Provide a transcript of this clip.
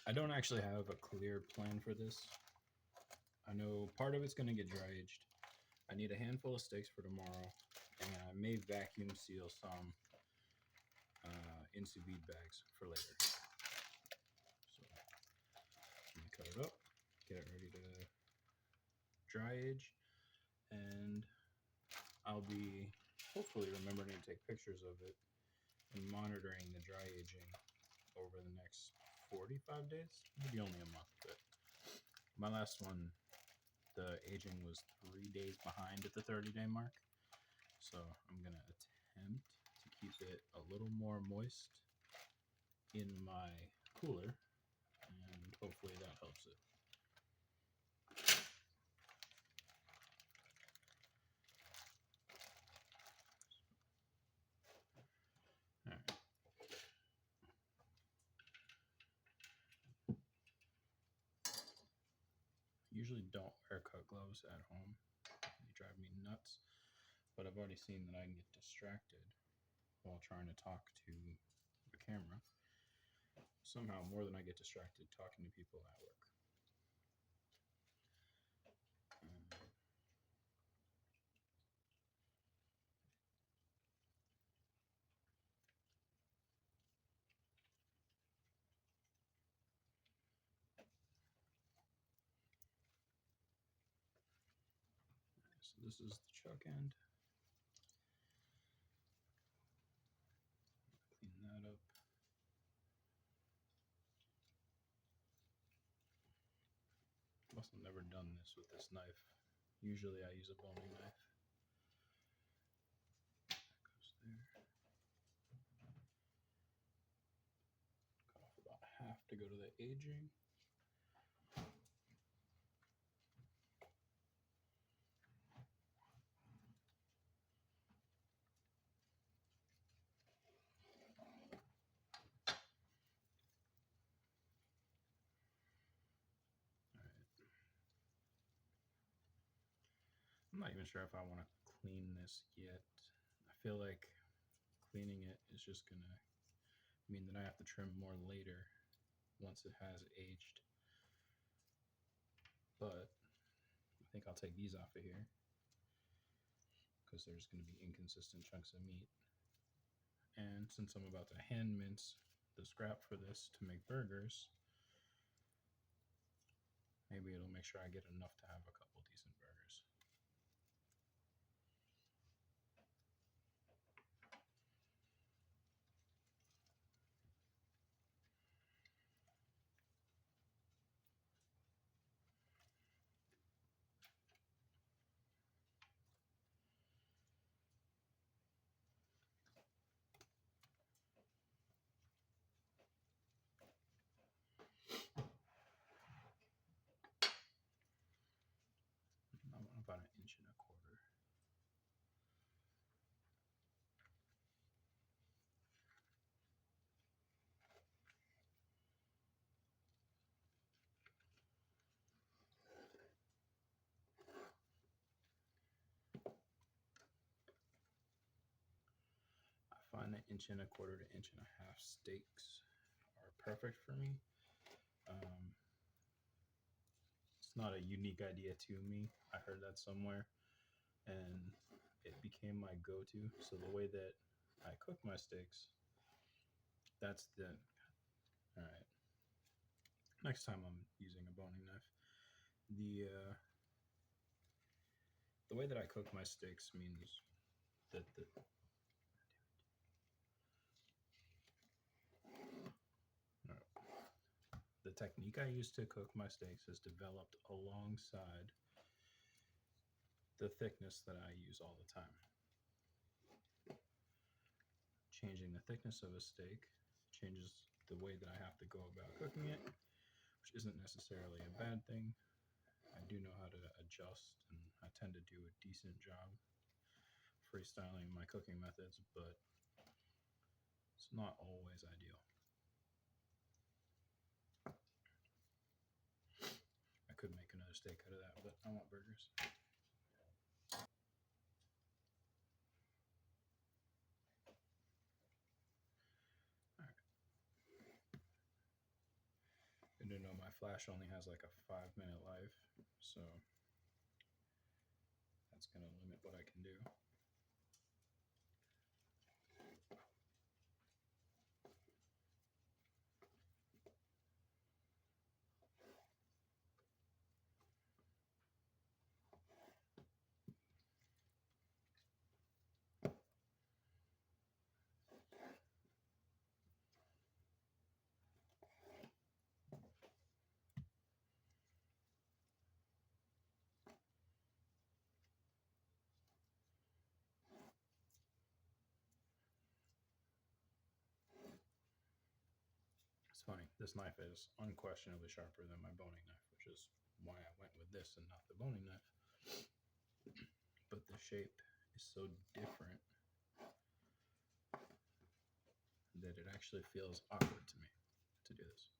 I don't actually have a clear plan for this. I know part of it's going to get dry aged. I need a handful of steaks for tomorrow, and I may vacuum seal some in sous vide bags for later. So I'm gonna cut it up, get it ready to dry age, and I'll be hopefully remembering to take pictures of it and monitoring the dry aging over the next 45 days, maybe only a month. But my last one, the aging was 3 days behind at the 30-day mark. So I'm going to attempt to keep it a little more moist in my cooler, and hopefully that helps it. All right. Usually don't wear cut gloves at home. They drive me nuts. But I've already seen that I can get distracted while trying to talk to the camera. Somehow more than I get distracted talking to people at work. So this is the chuck end. Clean that up. Must have never done this with this knife. Usually I use a boning knife. That goes there. Cut off about half to go to the aging. I'm not even sure if I want to clean this yet. I feel like cleaning it is just going to mean that I have to trim more later once it has aged. But I think I'll take these off of here because there's going to be inconsistent chunks of meat. And since I'm about to hand mince the scrap for this to make burgers, maybe it'll make sure I get enough to have a couple decent burgers. I want about 1.25 inches. I find that 1.25 inches to 1.5 inches steaks are perfect for me. It's not a unique idea to me. I heard that somewhere, and it became my go-to. So the way that I cook my steaks, that's the all right. Next time I'm using a boning knife, the way that I cook my steaks means that the technique I use to cook my steaks is developed alongside the thickness that I use all the time. Changing the thickness of a steak changes the way that I have to go about cooking it, which isn't necessarily a bad thing. I do know how to adjust, and I tend to do a decent job freestyling my cooking methods, but it's not always ideal. I could make another steak out of that, but I want burgers. All right. flash only has like a 5-minute life, so that's going to limit what I can do. It's funny, this knife is unquestionably sharper than my boning knife, which is why I went with this and not the boning knife. But the shape is so different that it actually feels awkward to me to do this.